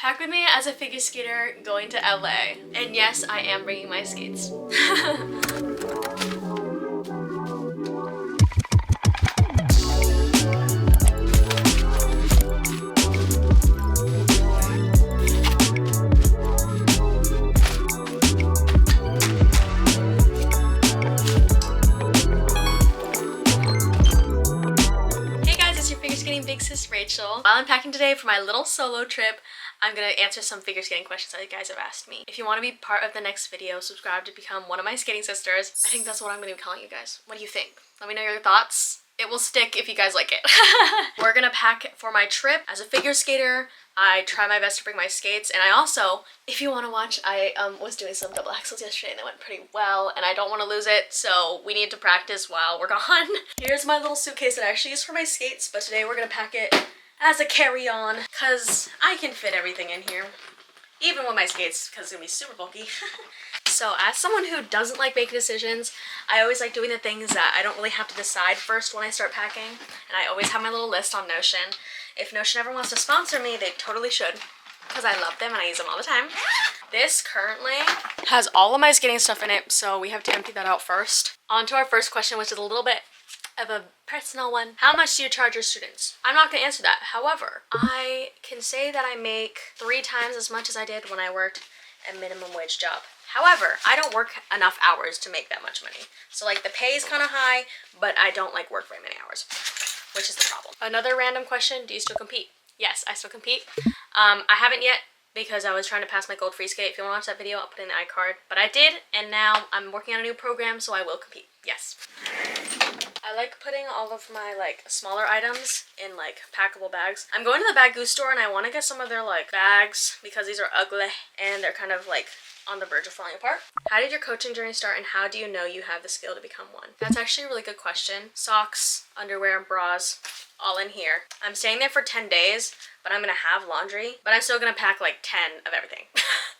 Pack with me as a figure skater going to LA. And yes, I am bringing my skates. Big sis Rachel. While I'm packing today for my little solo trip, I'm gonna answer some figure skating questions that you guys have asked me. If you want to be part of the next video, subscribe to become one of my skating sisters. I think that's what I'm gonna be calling you guys. What do you think? Let me know your thoughts. It will stick if you guys like it. We're gonna pack for my trip as a figure skater. I try my best to bring my skates, and I also, if you want to watch, I was doing some double axels yesterday and they went pretty well, and I don't want to lose it, so we need to practice while we're gone. Here's my little suitcase that I actually use for my skates, but today we're gonna pack it as a carry-on because I can fit everything in here, even with my skates, because it's gonna be super bulky. So as someone who doesn't like making decisions, I always like doing the things that I don't really have to decide first when I start packing, and I always have my little list on Notion. If Notion ever wants to sponsor me, they totally should, because I love them and I use them all the time. This currently has all of my skating stuff in it, so we have to empty that out first. On to our first question, which is a little bit of a personal one. How much do you charge your students? I'm not gonna answer that. However, I can say that I make 3 times as much as I did when I worked a minimum wage job. However, I don't work enough hours to make that much money. So like the pay is kind of high, but I don't like work very many hours, which is the problem. Another random question, do you still compete? Yes, I still compete. I haven't yet because I was trying to pass my gold free skate. If you want to watch that video, I'll put it in the iCard. But I did, and now I'm working on a new program, so I will compete. Yes. I like putting all of my like smaller items in like packable bags. I'm going to the Bag Goose store and I want to get some of their like bags because these are ugly and they're kind of like on the verge of falling apart. How did your coaching journey start and how do you know you have the skill to become one? That's actually a really good question. Socks, underwear, and bras, all in here. I'm staying there for 10 days, but I'm gonna have laundry, but I'm still gonna pack like 10 of everything.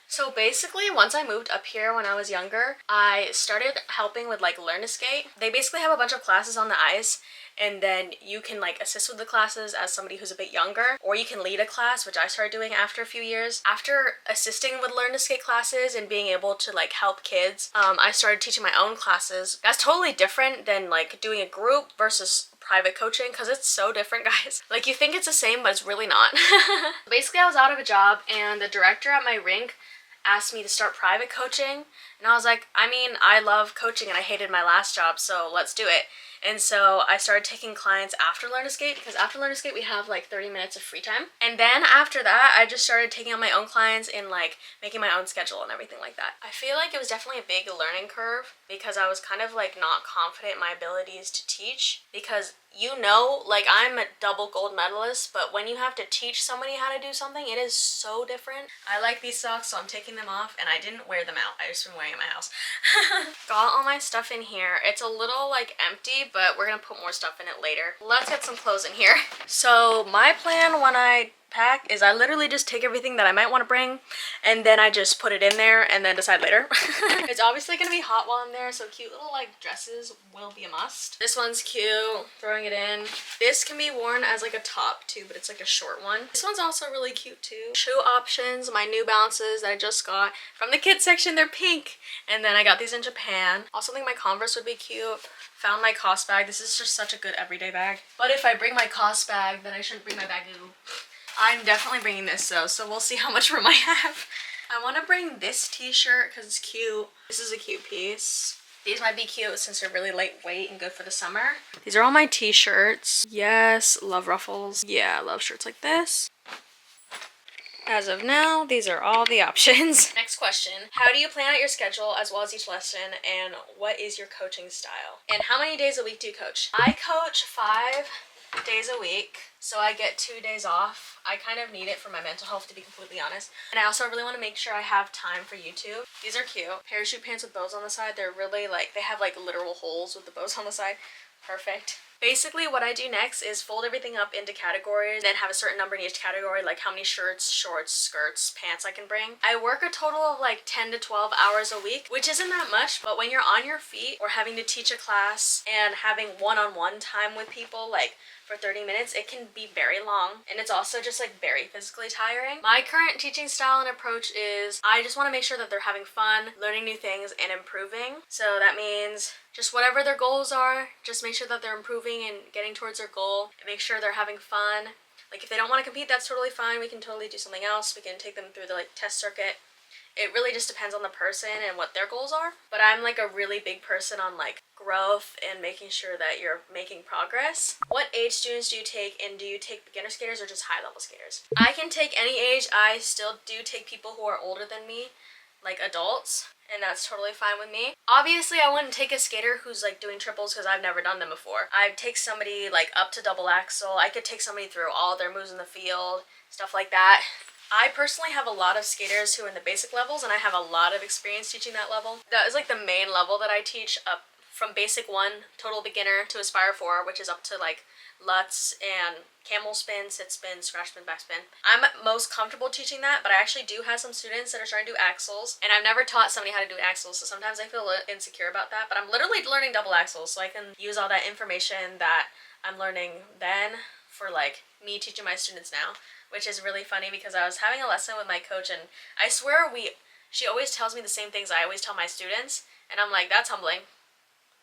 So basically, once I moved up here when I was younger, I started helping with like Learn to Skate. They basically have a bunch of classes on the ice, and then you can like assist with the classes as somebody who's a bit younger, or you can lead a class, which I started doing after a few years. After assisting with Learn to Skate classes and being able to like help kids, I started teaching my own classes. That's totally different than like doing a group versus private coaching, because it's so different, guys. Like you think it's the same, but it's really not. Basically, I was out of a job and the director at my rink asked me to start private coaching, and I was like, I mean, I love coaching and I hated my last job, so let's do it. And so I started taking clients after Learn to Skate, because after Learn to Skate we have like 30 minutes of free time. And then after that I just started taking on my own clients and like making my own schedule and everything like that. I feel like it was definitely a big learning curve because I was kind of like not confident in my abilities to teach, because you know, like I'm a double gold medalist, but when you have to teach somebody how to do something, it is so different. I like these socks, so I'm taking them off, and I didn't wear them out. I just been wearing them at my house. Got all my stuff in here. It's a little like empty, but we're gonna put more stuff in it later. Let's get some clothes in here. So my plan when I pack is I literally just take everything that I might want to bring and then I just put it in there and then decide later. It's obviously gonna be hot while I'm there, so cute little like dresses will be a must. This one's cute, throwing it in. This can be worn as like a top too, but it's like a short one. This one's also really cute too. Shoe options, my New Balances that I just got from the kids section, they're pink, and then I got these in Japan. Also think my Converse would be cute. Found my Cost bag. This is just such a good everyday bag, but if I bring my Cost bag then I shouldn't bring my Bagoo. I'm definitely bringing this though, so we'll see how much room I have. I want to bring this t-shirt because it's cute. This is a cute piece. These might be cute since they're really lightweight and good for the summer. These are all my t-shirts. Yes, love ruffles. Yeah, I love shirts like this. As of now, these are all the options. Next question. How do you plan out your schedule as well as each lesson, and what is your coaching style? And how many days a week do you coach? I coach 5 days a week, so I get 2 days off. I kind of need it for my mental health, to be completely honest. And I also really want to make sure I have time for YouTube. These are cute. Parachute pants with bows on the side. They're really like, they have like literal holes with the bows on the side. Perfect. Basically, what I do next is fold everything up into categories, then have a certain number in each category, like how many shirts, shorts, skirts, pants I can bring. I work a total of like 10 to 12 hours a week, which isn't that much, but when you're on your feet or having to teach a class and having one-on-one time with people, like for 30 minutes, it can be very long, and it's also just like very physically tiring. My current teaching style and approach is I just want to make sure that they're having fun, learning new things, and improving. So that means just whatever their goals are, just make sure that they're improving and getting towards their goal, and make sure they're having fun. Like if they don't want to compete, that's totally fine. We can totally do something else. We can take them through the like test circuit. It really just depends on the person and what their goals are. But I'm like a really big person on like growth and making sure that you're making progress. What age students do you take, and do you take beginner skaters or just high level skaters? I can take any age. I still do take people who are older than me, like adults, and that's totally fine with me. Obviously, I wouldn't take a skater who's like doing triples because I've never done them before. I'd take somebody like up to double axel. I could take somebody through all their moves in the field, stuff like that. I personally have a lot of skaters who are in the basic levels, and I have a lot of experience teaching that level. That is like the main level that I teach, up from basic 1, total beginner, to aspire 4, which is up to like Lutz and camel spin, sit spin, scratch spin, back spin. I'm most comfortable teaching that, but I actually do have some students that are trying to do axles, and I've never taught somebody how to do axles, so sometimes I feel a little insecure about that, but I'm literally learning double axles, so I can use all that information that I'm learning then for like me teaching my students now, which is really funny because I was having a lesson with my coach, and I swear she always tells me the same things I always tell my students, and I'm like, that's humbling.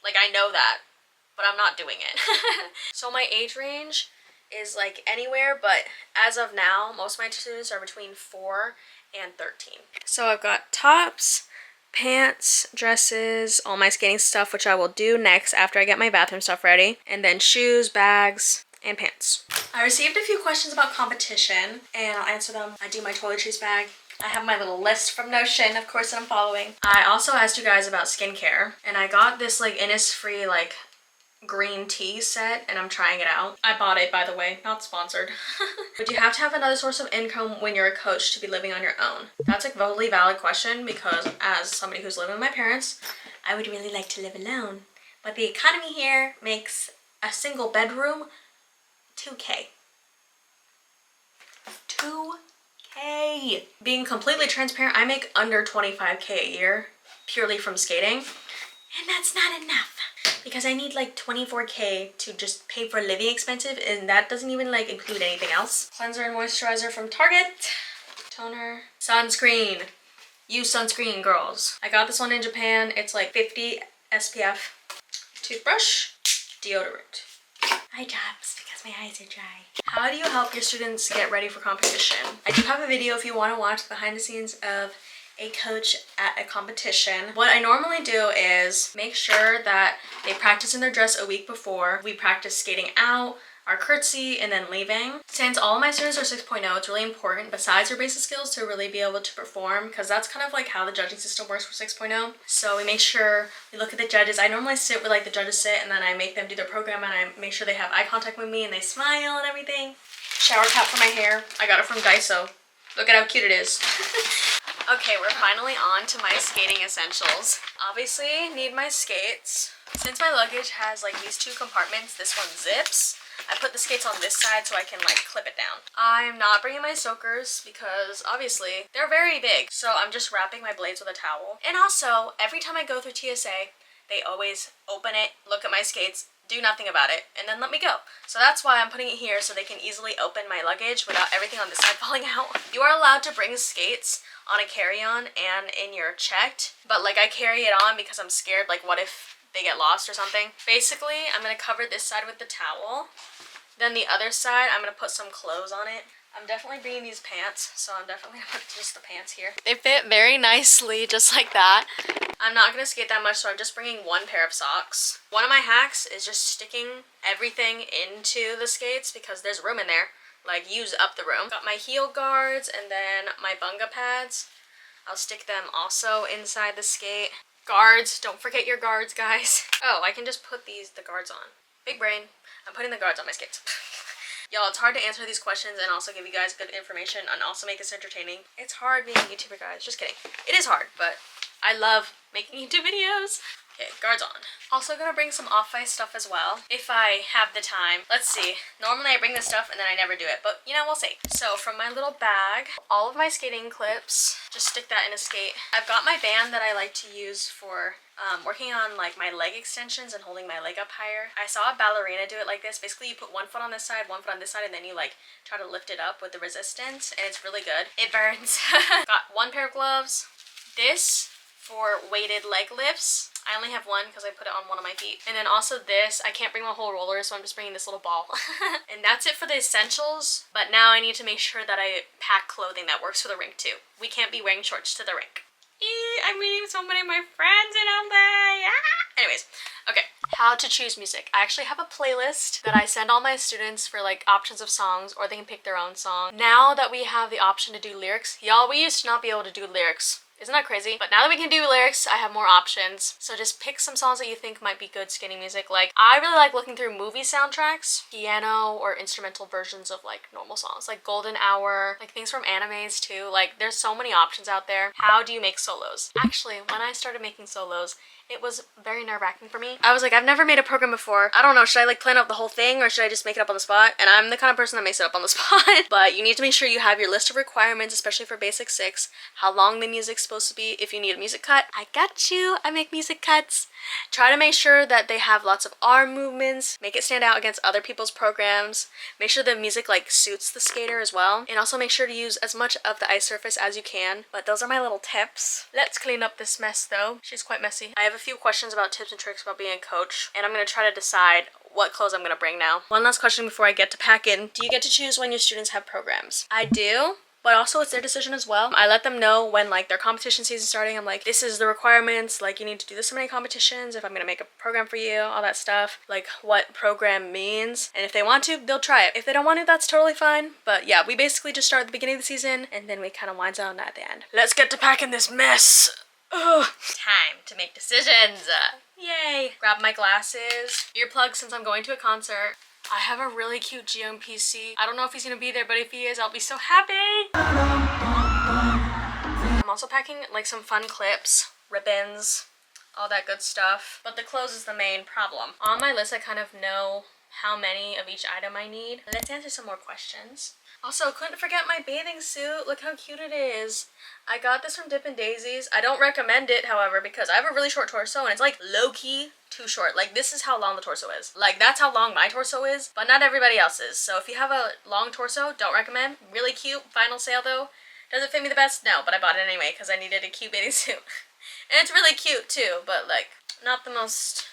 Like, I know that, but I'm not doing it. So my age range is like anywhere, but as of now, most of my students are between 4 and 13. So I've got tops, pants, dresses, all my skating stuff, which I will do next after I get my bathroom stuff ready, and then shoes, bags, and pants. I received a few questions about competition, and I'll answer them. I do my toiletries bag. I have my little list from Notion, of course, that I'm following. I also asked you guys about skincare, and I got this like Innisfree like green tea set, and I'm trying it out. I bought it, by the way, not sponsored. Would you have to have another source of income when you're a coach to be living on your own? That's a totally valid question, because as somebody who's living with my parents, I would really like to live alone. But the economy here makes a single bedroom $2K. $2K. Being completely transparent, I make under $25K a year purely from skating, and that's not enough because I need like $24K to just pay for living expenses, and that doesn't even like include anything else. Cleanser and moisturizer from Target. Toner. Sunscreen. Use sunscreen, girls. I got this one in Japan. It's like 50 SPF. Toothbrush. Deodorant. Eye drops because my eyes are dry. How do you help your students get ready for competition? I do have a video if you want to watch the behind the scenes of a coach at a competition. What I normally do is make sure that they practice in their dress a week before. We practice skating out, our curtsy, and then leaving. Since all of my students are 6.0, it's really important, besides their basic skills, to really be able to perform, because that's kind of like how the judging system works for 6.0. So we make sure we look at the judges. I normally sit where like the judges sit, and then I make them do their program, and I make sure they have eye contact with me and they smile and everything. Shower cap for my hair. I got it from Daiso. Look at how cute it is. Okay, we're finally on to my skating essentials. Obviously, need my skates. Since my luggage has like these 2 compartments, this one zips. I put the skates on this side so I can like clip it down. I'm not bringing my soakers because obviously they're very big. So I'm just wrapping my blades with a towel. And also, every time I go through TSA, they always open it, look at my skates, do nothing about it, and then let me go. So that's why I'm putting it here so they can easily open my luggage without everything on this side falling out. You are allowed to bring skates on a carry-on and in your checked, but like I carry it on because I'm scared, like what if they get lost or something. Basically, I'm gonna cover this side with the towel. Then the other side, I'm gonna put some clothes on it. I'm definitely bringing these pants, so I'm definitely gonna put just the pants here. They fit very nicely, just like that. I'm not gonna skate that much, so I'm just bringing 1 pair of socks. One of my hacks is just sticking everything into the skates because there's room in there. Like, use up the room. Got my heel guards and then my bunga pads. I'll stick them also inside the skate. Guards, don't forget your guards, guys. Oh, I can just put the guards on. Big brain. I'm putting the guards on my skates. Y'all, it's hard to answer these questions and also give you guys good information and also make this entertaining. It's hard being a YouTuber, guys. Just kidding. It is hard, but I love making YouTube videos. Okay, guards on. Also gonna bring some off-ice stuff as well, if I have the time. Let's see. Normally I bring this stuff and then I never do it, but you know, we'll see. So from my little bag, all of my skating clips, just stick that in a skate. I've got my band that I like to use for working on like my leg extensions and holding my leg up higher. I saw a ballerina do it like this. Basically you put one foot on this side, one foot on this side, and then you like try to lift it up with the resistance, and it's really good. It burns. Got one pair of gloves. This for weighted leg lifts. I only have one because I put it on one of my feet. And then also this, I can't bring my whole roller, so I'm just bringing this little ball. And that's it for the essentials, but now I need to make sure that I pack clothing that works for the rink too. We can't be wearing shorts to the rink. I'm meeting so many of my friends in LA. Anyways, okay. How to choose music. I actually have a playlist that I send all my students for like options of songs, or they can pick their own song. Now that we have the option to do lyrics, y'all, we used to not be able to do lyrics. Isn't that crazy? But now that we can do lyrics, I have more options. So just pick some songs that you think might be good skating music. Like, I really like looking through movie soundtracks, piano or instrumental versions of like normal songs, like Golden Hour, like things from animes too. Like, there's so many options out there. How do you make solos? Actually, when I started making solos, it was very nerve-wracking for me. I was like, I've never made a program before. I don't know, should I like plan out the whole thing or should I just make it up on the spot? And I'm the kind of person that makes it up on the spot. But you need to make sure you have your list of requirements, especially for basic 6, how long the music's supposed to be. If you need a music cut, I got you. I make music cuts. Try to make sure that they have lots of arm movements. Make it stand out against other people's programs. Make sure the music like suits the skater as well. And also make sure to use as much of the ice surface as you can. But those are my little tips. Let's clean up this mess though. She's quite messy. I have a few questions about tips and tricks about being a coach, and I'm going to try to decide what clothes I'm going to bring now. One last question before I get to pack in. Do you get to choose when your students have programs? I do. But also it's their decision as well. I let them know when like their competition season's starting. I'm like, this is the requirements, like you need to do this many competitions if I'm gonna make a program for you, all that stuff, like what program means. And if they want to, they'll try it. If they don't want to, that's totally fine. But yeah, we basically just start at the beginning of the season and then we kind of wind down at the end. Let's get to packing this mess. Ugh. Time to make decisions. Yay. Grab my glasses, earplugs since I'm going to a concert. I have a really cute Geom PC. I don't know if he's gonna be there, but if he is, I'll be so happy. I'm also packing like some fun clips, ribbons, all that good stuff. But the clothes is the main problem. On my list, I kind of know how many of each item I need. Let's answer some more questions. Also, couldn't forget my bathing suit. Look how cute it is. I got this from Dippin' Daisies. I don't recommend it, however, because I have a really short torso and it's like low-key too short. Like, this is how long the torso is. Like, that's how long my torso is, but not everybody else's. So if you have a long torso, don't recommend. Really cute. Final sale though. Does it fit me the best? No, but I bought it anyway because I needed a cute bathing suit. And it's really cute too, but like not the most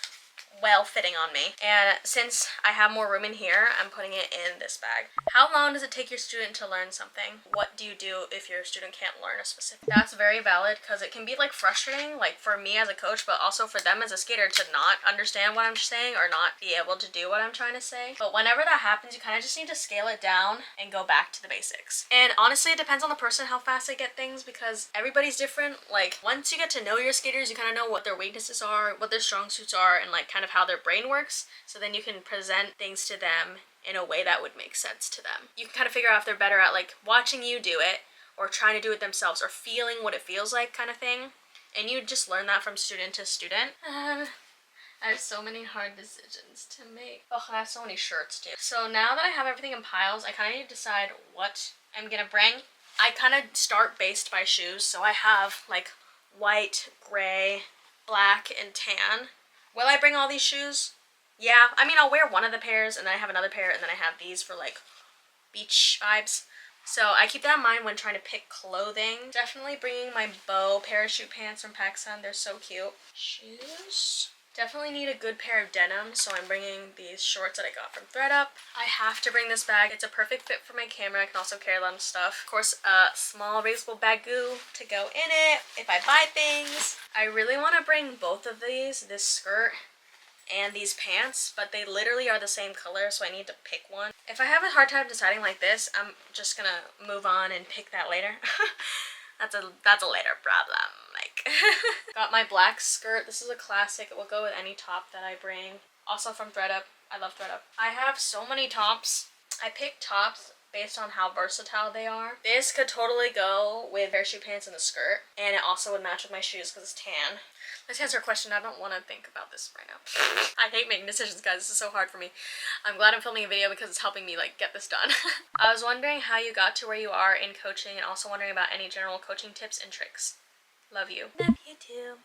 well-fitting on me. And since I have more room in here, I'm putting it in this bag. How long does it take your student to learn something? What do you do if your student can't learn a specific? That's very valid because it can be like frustrating, like for me as a coach, but also for them as a skater to not understand what I'm saying or not be able to do what I'm trying to say. But whenever that happens, you kind of just need to scale it down and go back to the basics. And honestly, it depends on the person how fast they get things because everybody's different. Like once you get to know your skaters, you kind of know what their weaknesses are, what their strong suits are, and like kind of how their brain works, so then you can present things to them in a way that would make sense to them. You can kind of figure out if they're better at like watching you do it or trying to do it themselves or feeling what it feels like kind of thing, and you just learn that from student to student. I have so many hard decisions to make. Oh, I have so many shirts too. So now that I have everything in piles, I kind of need to decide what I'm gonna bring. I kind of start based by shoes, so I have like white, gray, black, and tan. Will I bring all these shoes? Yeah, I mean, I'll wear one of the pairs and then I have another pair and then I have these for like beach vibes. So I keep that in mind when trying to pick clothing. Definitely bringing my bow parachute pants from PacSun. They're so cute. Shoes. Definitely need a good pair of denim, so I'm bringing these shorts that I got from ThreadUp. I have to bring this bag. It's a perfect fit for my camera. I can also carry a lot of stuff. Of course, a small reusable bagoo to go in it if I buy things. I really want to bring both of these, this skirt and these pants, but they literally are the same color, so I need to pick one. If I have a hard time deciding like this, I'm just gonna move on and pick that later. That's a later problem. Like, got my black skirt. This is a classic. It will go with any top that I bring. Also from ThreadUp. I love ThreadUp. I have so many tops. I pick tops based on how versatile they are. This could totally go with parachute pants and a skirt, and it also would match with my shoes because it's tan. Let's answer a question. I don't want to think about this right now. I hate making decisions, guys. This is so hard for me. I'm glad I'm filming a video because it's helping me like get this done. I was wondering how you got to where you are in coaching, and also wondering about any general coaching tips and tricks. Love you. Love you too.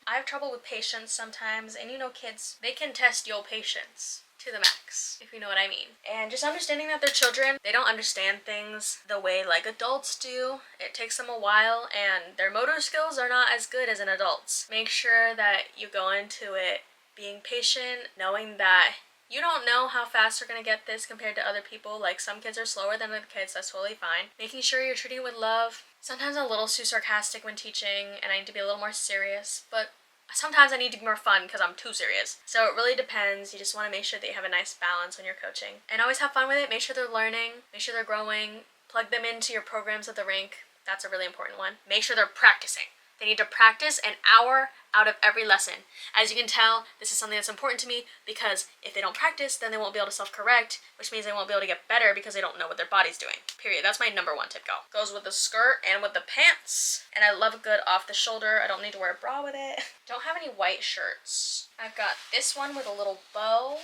I have trouble with patience sometimes, and you know kids, they can test your patience to the max, if you know what I mean. And just understanding that they're children, they don't understand things the way like adults do. It takes them a while, and their motor skills are not as good as an adult's. Make sure that you go into it being patient, knowing that you don't know how fast they're gonna get this compared to other people. Like some kids are slower than other kids, that's totally fine. Making sure you're treating it with love. Sometimes I'm a little too sarcastic when teaching, and I need to be a little more serious, but sometimes I need to be more fun because I'm too serious. So it really depends. You just want to make sure that you have a nice balance when you're coaching. And always have fun with it. Make sure they're learning. Make sure they're growing. Plug them into your programs at the rink. That's a really important one. Make sure they're practicing. They need to practice an hour out of every lesson. As you can tell, this is something that's important to me because if they don't practice, then they won't be able to self-correct, which means they won't be able to get better because they don't know what their body's doing. Period. That's my number one tip. Goes with the skirt and with the pants. And I love a good off the shoulder. I don't need to wear a bra with it. Don't have any white shirts. I've got this one with a little bow.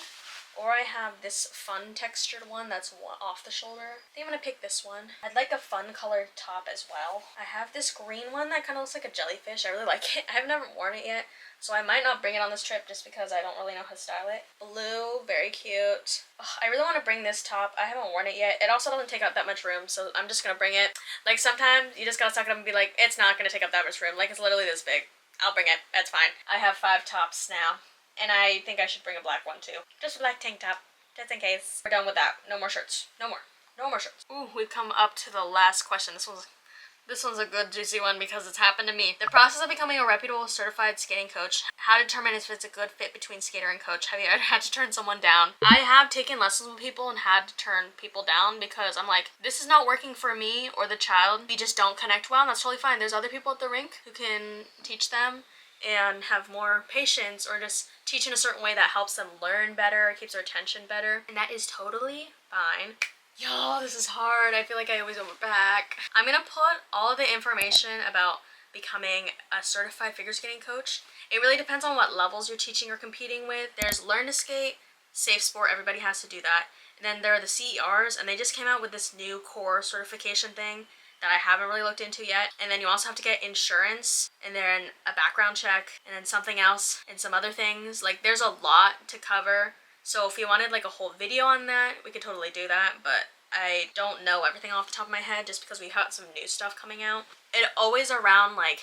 Or I have this fun textured one that's off the shoulder. I think I'm gonna pick this one. I'd like a fun colored top as well. I have this green one that kind of looks like a jellyfish. I really like it. I've never worn it yet, so I might not bring it on this trip just because I don't really know how to style it. Blue, very cute. Ugh, I really want to bring this top. I haven't worn it yet. It also doesn't take up that much room, so I'm just gonna bring it. Like sometimes you just gotta suck it up and be like, it's not gonna take up that much room. Like it's literally this big. I'll bring it. That's fine. I have 5 tops now. And I think I should bring a black one too. Just a black tank top, just in case. We're done with that. No more shirts. No more. No more shirts. Ooh, we've come up to the last question. This one's a good juicy one because it's happened to me. The process of becoming a reputable certified skating coach. How to determine if it's a good fit between skater and coach. Have you ever had to turn someone down? I have taken lessons with people and had to turn people down because I'm like, this is not working for me or the child. We just don't connect well, and that's totally fine. There's other people at the rink who can teach them and have more patience, or just teach in a certain way that helps them learn better, keeps their attention better, and that is totally fine. Yo, this is hard. I feel like I always go back. I'm gonna put all of the information about becoming a certified figure skating coach. It really depends on what levels you're teaching or competing with. There's Learn to Skate, Safe Sport, everybody has to do that. And then there are the CERs, and they just came out with this new core certification thing that I haven't really looked into yet. And then you also have to get insurance, and then a background check, and then something else, and some other things. Like there's a lot to cover. So if you wanted like a whole video on that, we could totally do that, but I don't know everything off the top of my head just because we have some new stuff coming out. It always around like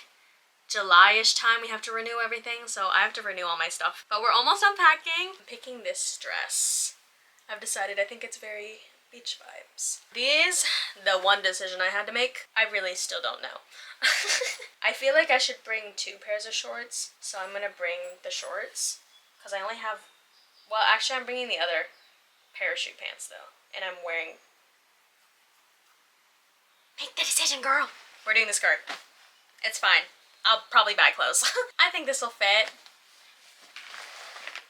July-ish time we have to renew everything, so I have to renew all my stuff. But we're almost unpacking. I'm picking this dress. I've decided I think it's very beach vibes. These, the one decision I had to make, I really still don't know. I feel like I should bring 2 pairs of shorts, so I'm gonna bring the shorts because I only have, well actually I'm bringing the other parachute pants though, and I'm wearing, make the decision girl. We're doing the skirt. It's fine. I'll probably buy clothes. I think this will fit.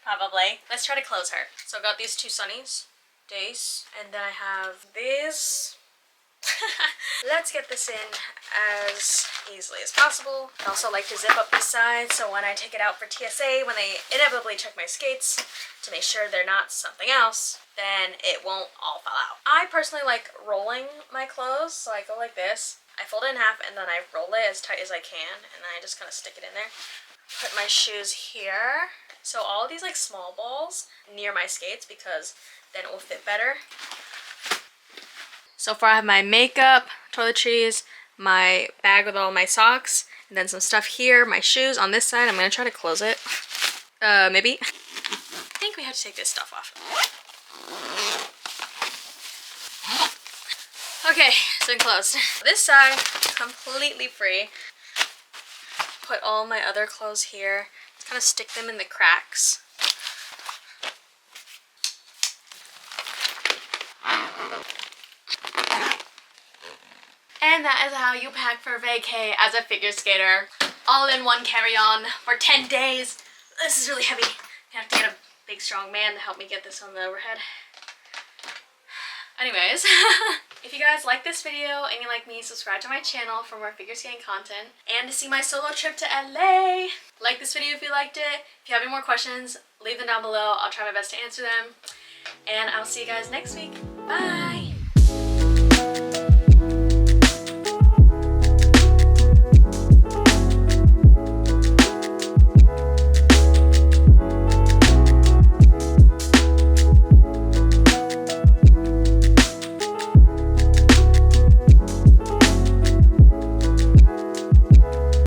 Probably. Let's try to close her. So I got these 2 sunnies. Days, and then I have these. Let's get this in as easily as possible. I also like to zip up the sides so when I take it out for TSA, when they inevitably check my skates to make sure they're not something else, then it won't all fall out. I personally like rolling my clothes, so I go like this. I fold it in half and then I roll it as tight as I can, and then I just kind of stick it in there. Put my shoes here. So all of these like small balls near my skates because then it will fit better. So far I have my makeup, toiletries, my bag with all my socks, and then some stuff here, my shoes on this side. I'm gonna try to close it. Maybe. I think we have to take this stuff off. Okay, it's been closed. This side, completely free. Put all my other clothes here. Just kind of stick them in the cracks. And that is how you pack for vacay as a figure skater. All in one carry-on for 10 days. This is really heavy. I have to get a big strong man to help me get this on the overhead. Anyways, If you guys like this video and you like me, subscribe to my channel for more figure skating content and to see my solo trip to LA. Like this video if you liked it. If you have any more questions, leave them down below. I'll try my best to answer them. And I'll see you guys next week. Bye!